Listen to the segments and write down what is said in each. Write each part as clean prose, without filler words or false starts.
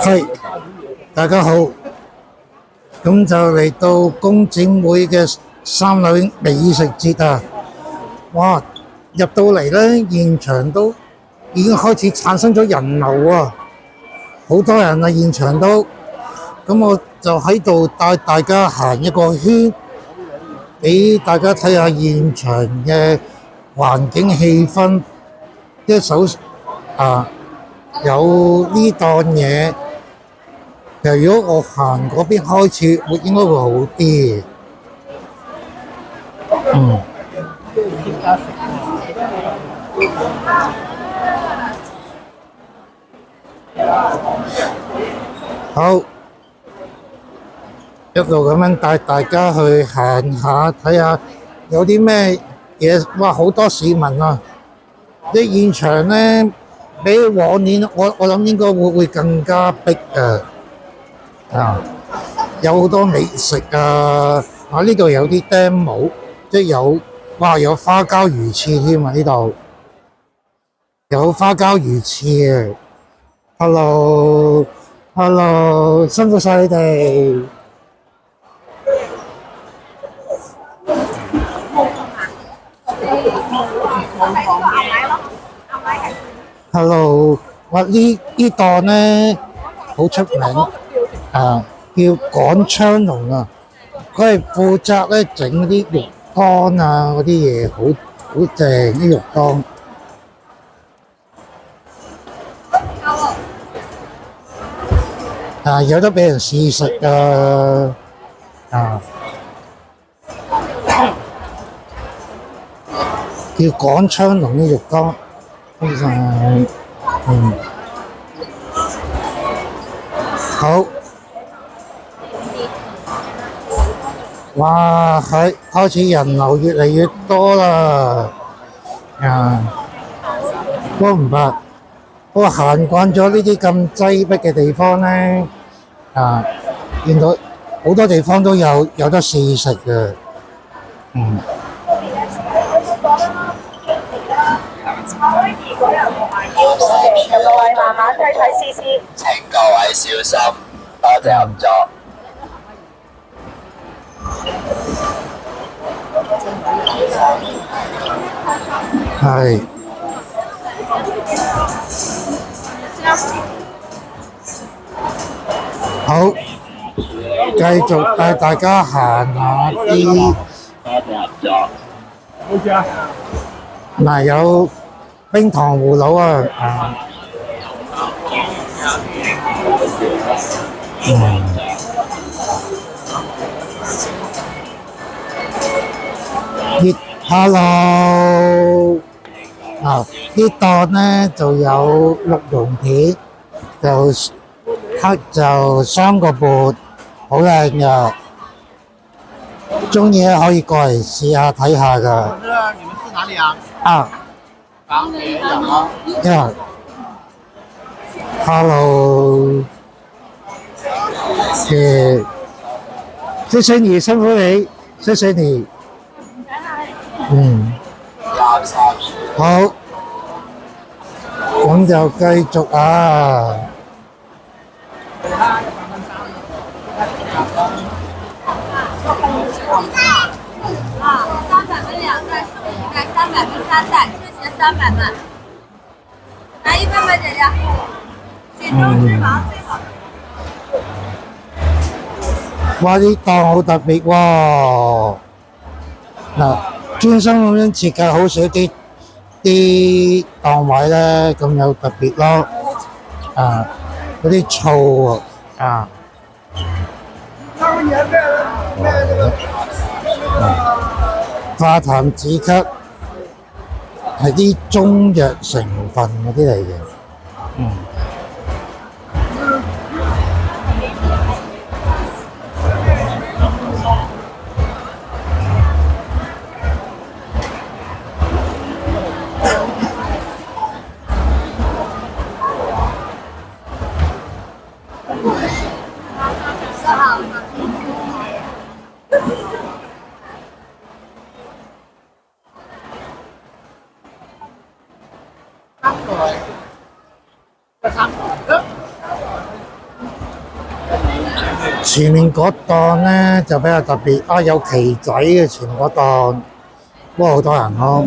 係，大家好，咁就嚟到工展會嘅三樓美食節啊！哇，入到嚟呢，現場都已經開始產生咗人流啊，好多人啊，現場都，咁我就喺度帶大家行一個圈，俾大家睇下現場嘅環境氣氛。一手啊，有呢檔嘢。其實如果我行嗰邊開始，應該會好啲。嗯，好，一路咁樣帶大家去行下，睇下有啲咩嘢。哇，好多市民啊！啲現場呢，比往年我諗應該會更加逼啊！有好多美食啊！呢度有啲 demo，即係有花膠魚翅添啊！呢度有花膠魚翅啊！Hello，辛苦晒你哋。Hello，哇！呢檔呢好出名啊，叫廣昌隆啊。佢係負責咧整啲肉乾啊嗰啲嘢，好正啲肉乾啊，有得俾人試食啊，叫廣昌隆啲肉乾，通常好。哇，開始人流越嚟越多啦，啊，都唔怕。不過行慣咗呢啲咁擠迫嘅地方咧，啊，見到好多地方都有得試食嘅，嗯。要上面嘅各位慢慢睇睇試試，請各位小心，多謝合作。係。好，繼續帶大家行下啲。嗱，有冰糖葫蘆啊，Hello，呢檔咧就有鹿茸片，就3個半，好靚噶，中意可以過嚟試下睇下噶。你们是哪里啊？啊，港铁有吗？呀，Hello，謝謝你，辛苦你，謝謝你。嗯，好，咁就繼續啊。300份2袋，送一袋300份3袋，谢谢300份。来1份吧，姐姐。锦州芝麻最好。哇！呢檔好特別喎，嗱，專心咁樣設計好少啲檔位咧，咁有特別咯，啊，嗰啲醋啊，化痰止咳係啲中藥成分嗰啲嚟嘅，嗯。前面嗰檔咧就比較特別啊，有旗仔嘅前嗰檔，不過好多人咯。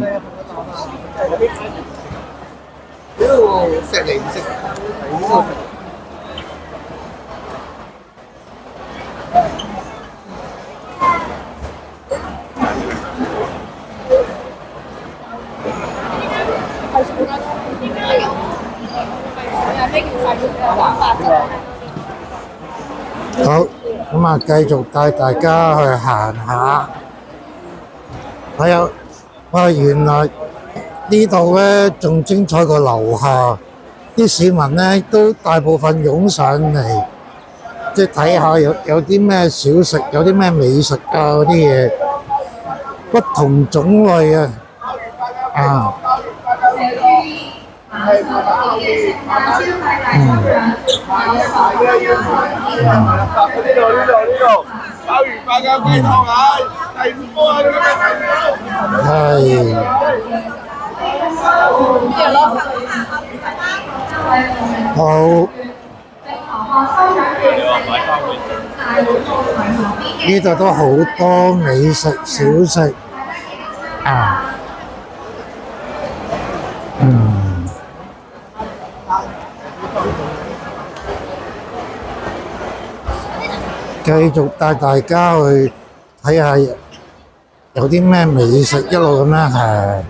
石嚟唔識。好，咁啊，繼續帶大家去行下。還有，哇！原來呢度咧仲精彩過樓下，啲市民咧都大部分湧上嚟，即係睇下有啲咩小食，有啲咩美食啊嗰啲嘢，不同種類啊，啊，鮑魚飯有雞湯蟹，第五波啊！係。好，呢度都好多美食小食啊，繼續帶大家去睇下有啲咩美食，一路咁樣行。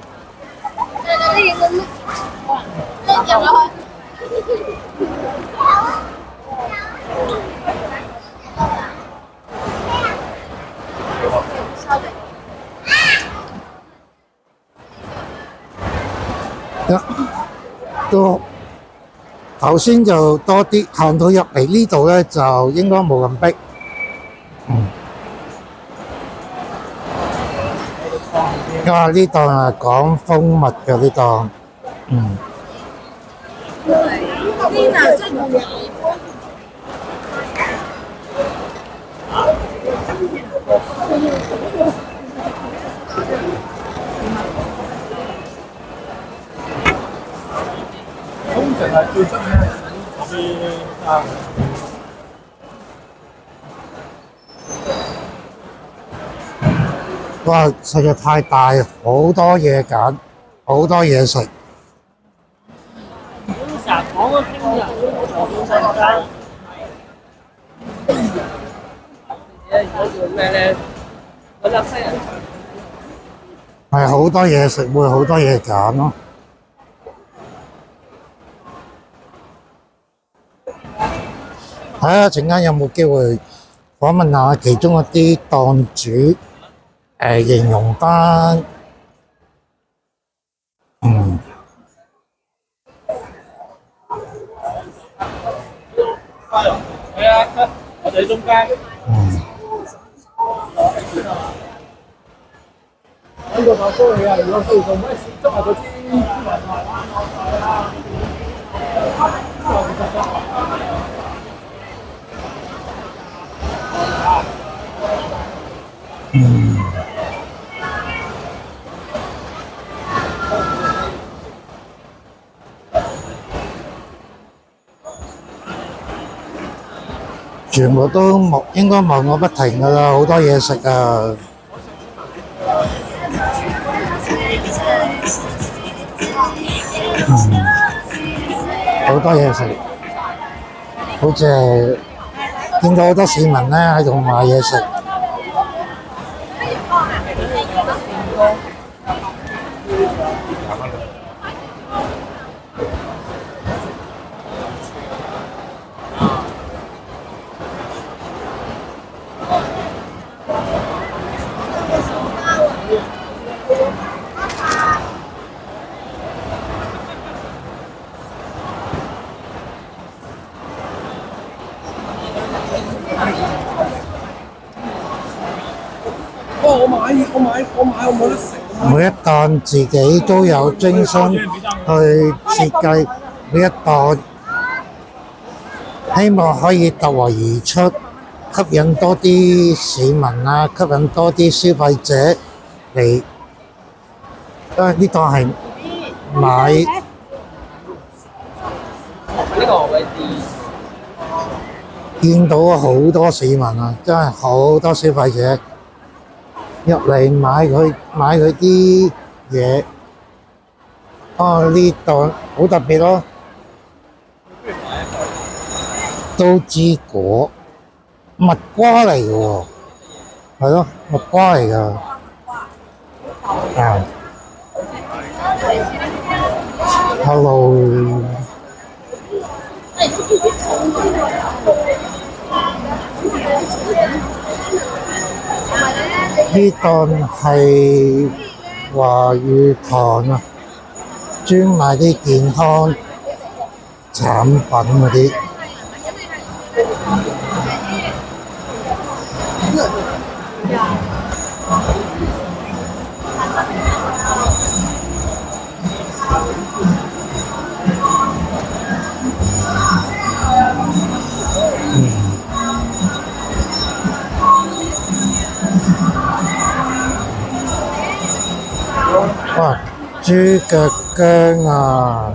都頭先就多啲，行到入嚟呢度咧就應該冇咁逼。因為呢檔係講蜂蜜嘅呢檔，通常係最出名啲啊。哇！實在太大，好多嘢揀，好多嘢食。成日講個聽日我見世界。而家叫咩咧？嗰粒西人。係好多嘢食，會好多嘢揀咯。睇下陣間有冇機會訪問下其中一啲檔主，形容翻，係啊，我哋中間。呢個把刀你啊，如果需要做咩事，執下嗰支。全部都忙，應該忙個不停㗎啦，好多嘢食啊！好多嘢食，好似係見到好多市民咧喺度買嘢食。我冇得食。每一檔自己都有精心去設計每一檔，希望可以突圍而出，吸引多啲市民啊，吸引多啲消費者嚟。因為呢檔係買呢個位置見到好多市民啊，真係好多消費者入嚟買佢啲嘢。哦，呢檔好特別咯，刀枝果蜜瓜嚟嘅喎，係咯，蜜瓜嚟㗎。啊，Hello。呢檔係華裕堂啊，專賣啲健康產品嗰啲。哇！豬腳薑啊！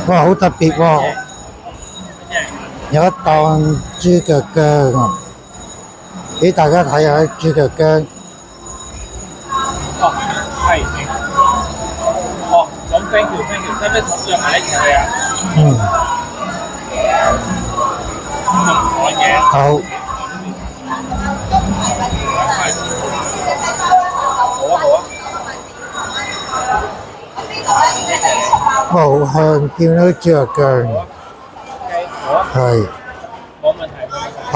哇，好特別喎！有一檔豬腳薑啊，俾大家睇下豬腳薑。哦，係。哦，咁 thank you，使唔使同樣埋一齊去啊？講嘢。好。好香，見到豬腳薑。係。冇問題。好。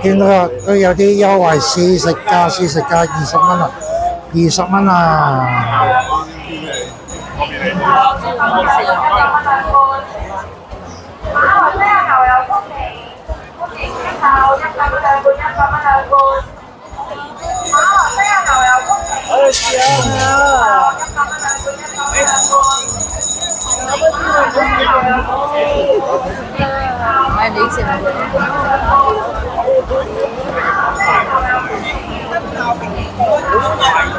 見到都有啲優惠，試食價20蚊啊，20蚊啊！買你食咪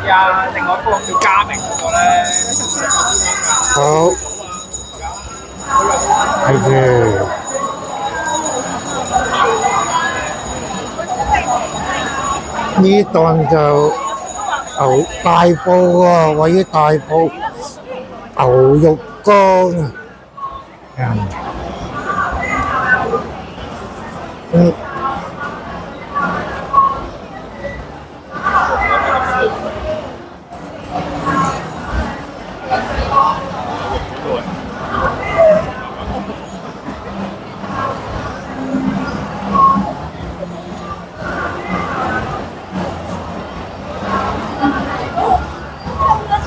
係啊，另外一個叫嘉明嗰個咧，好，係嘅。呢檔就牛大埔啊，位於大埔牛肉乾啊。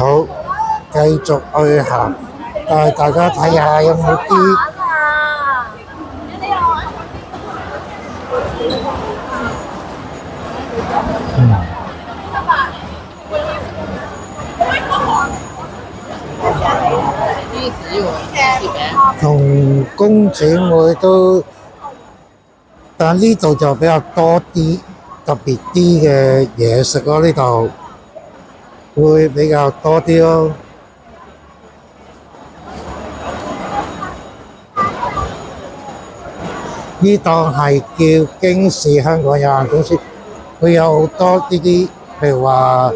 好，繼續去行，帶大家睇下有冇啲同工展會都，但呢度就比較多啲特別啲嘅嘢食咯，呢度會比較多啲咯。呢檔係叫京視香港有限公司，佢有好多呢啲，譬如話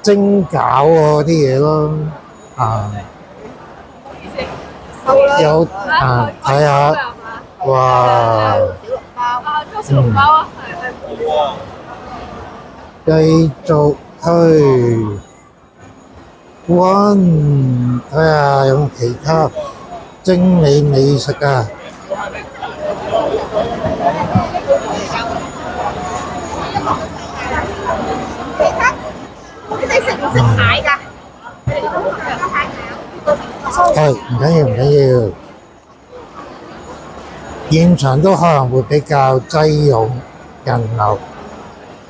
蒸餃嗰啲嘢咯，有睇下，哇！小籠包啊，繼續去揾睇下有冇其他精美美食啊！你哋食唔食蟹㗎？係唔緊要，唔緊要。現場都可能會比較擠擁人流，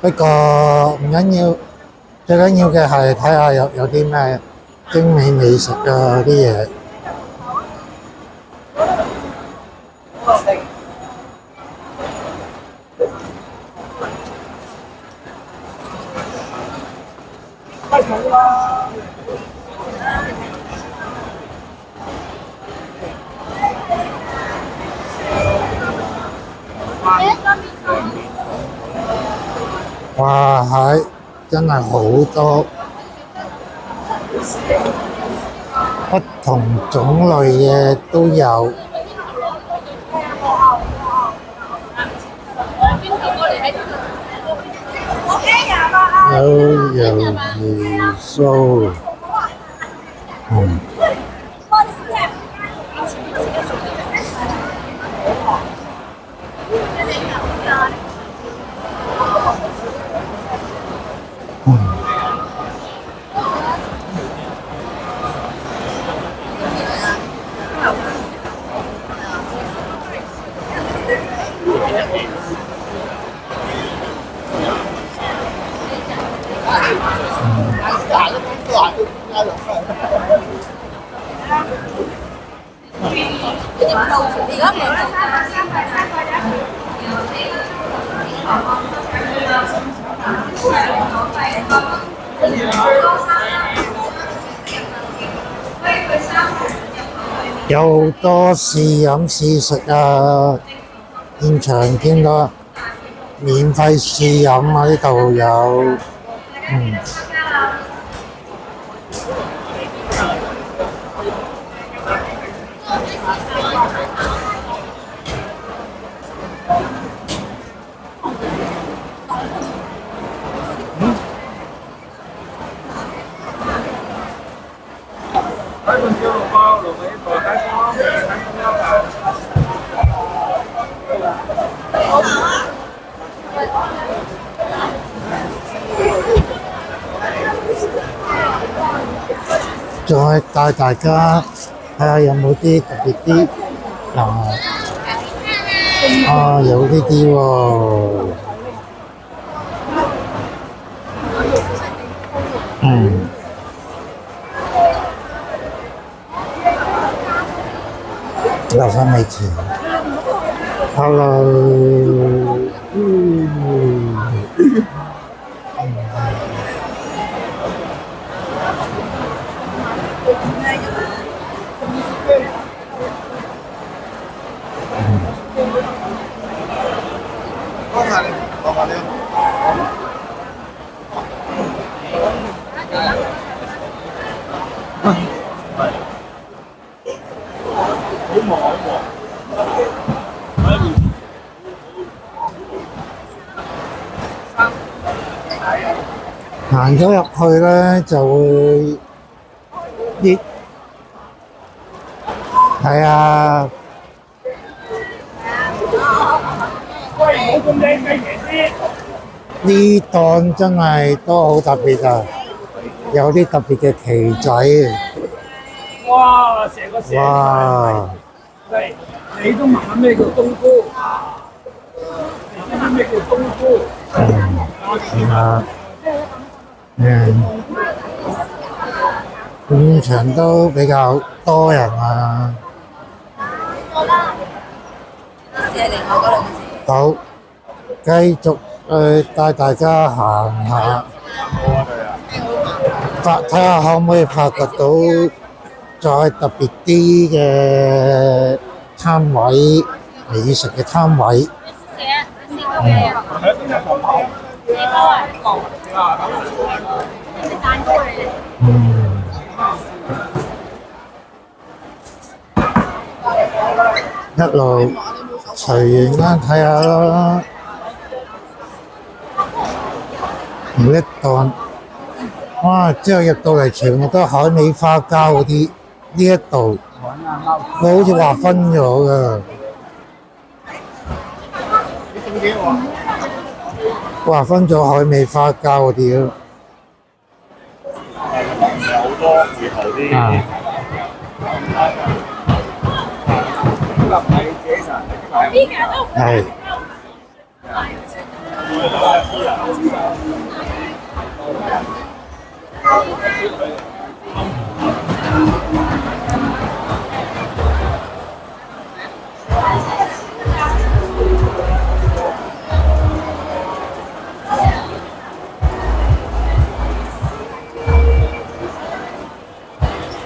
不過唔緊要，最緊要嘅係睇下有啲咩精美美食啊啲嘢。哇係，真係好多不同種類嘅都有，有魷魚酥，有好多試飲試食啊！現場見到免費試飲啊，呢度有，再帶大家睇下有冇啲特別啲有呢啲喎，留返尾前 ，Hello，行咗入去咧就會啲係啊，呢檔真係都好特別啊！有啲特別嘅旗仔，哇！成個社哇！係你都問下咩叫冬菇？你知唔知咩叫冬菇？現場都比較多人啊！好，繼續帶大家行下，睇下可唔可以發掘到再特別啲嘅攤位，美食嘅攤位。一路隨緣啦，睇下啦。每一檔，哇！之後入到嚟全部都海味花膠嗰啲，呢一度佢好似劃分咗㗎，劃分咗海味花膠嗰啲咯。好多時候啲。咁係自己神。係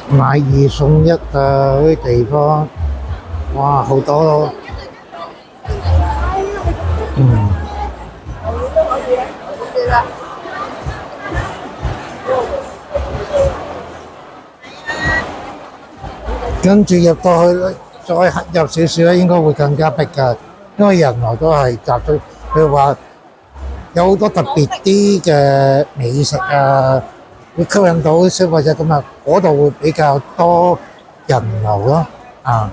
買二送一啊！嗰啲地方，哇，好多咯。跟住入到去咧，再入少少咧，應該會更加逼㗎，因為人流都係集中。譬如話有好多特別啲嘅美食啊，會吸引到消費者，咁啊，嗰度會比較多人流咯。啊，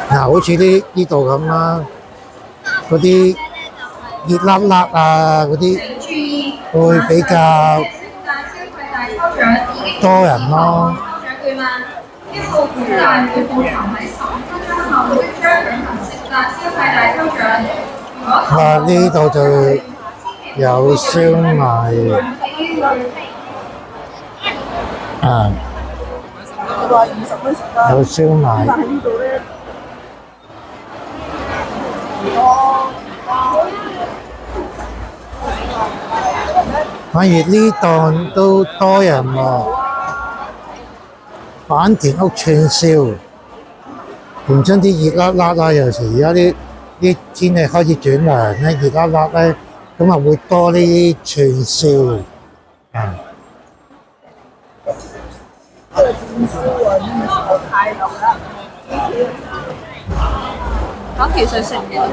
嗱，好似呢度咁啦，嗰啲熱辣辣啊，嗰啲會比較多人咯。哇！呢度就有燒賣，啊，有燒賣。反而呢檔都多人喎，坂田屋串燒，本身啲熱辣辣啊，尤其而家啲天氣開始轉涼咧，熱辣辣咧，咁啊會多呢啲串燒啊。講其實食嘅。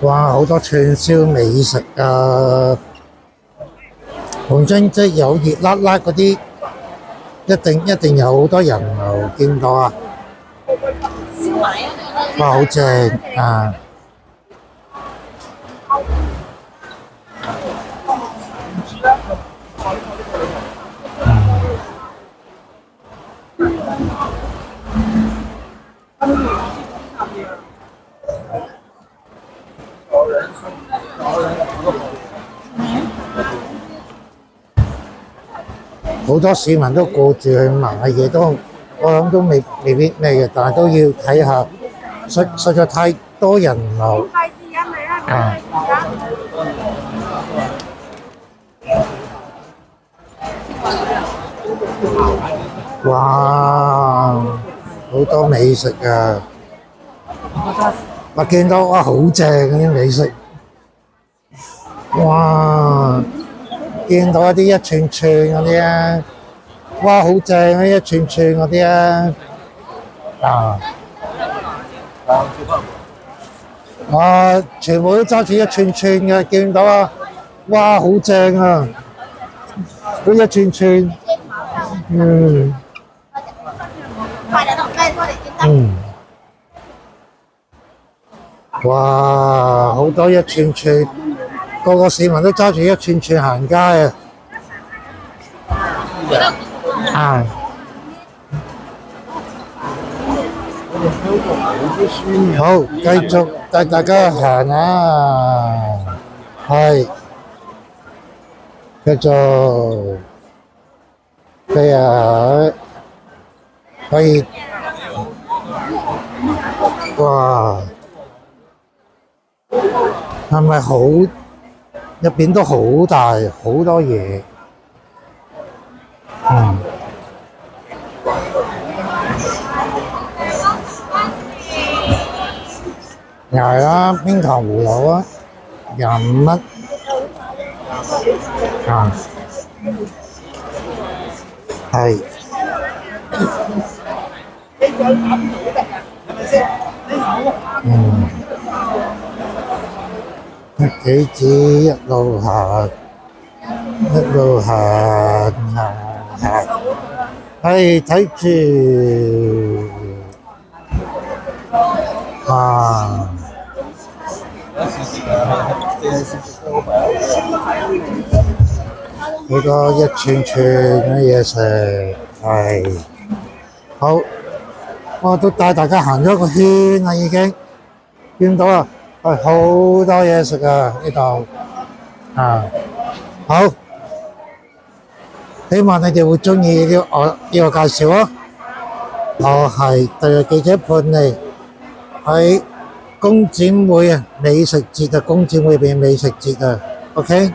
哇！好多串燒美食啊！本身即係有熱辣辣嗰啲，一定有好多人流，見到啊！哇！好正啊！好多市民都顧住去買嘢，我諗都未必咩嘅，但係都要睇下，實在太多人流啊！哇！好多美食啊！我見到哇，好正嗰啲美食，哇！見到一啲一串串嗰啲啊，哇，好正啊！一串串嗰啲啊，啊，哇，全部都揸住一串串嘅，見到啊，哇，好正啊！嗰一串串，哇，好多一串串。個個市民都揸住一串串行街啊！啊！好，繼續帶大家行啊！係，繼續，係啊！可以，哇！係咪好？入邊都好大，好多嘢。又係啦，冰糖葫蘆啊，人乜啊？係。幾子一路行，一路行，係睇住啊！呢個一串串嘅嘢食係好，我都帶大家行咗個圈啦，已經見到啊，係好多嘢食啊呢度啊，好，希望你哋會中意我呢個介紹啊！我係特約記者潘妮喺工展會啊，美食節啊，工展會入邊美食節啊，OK。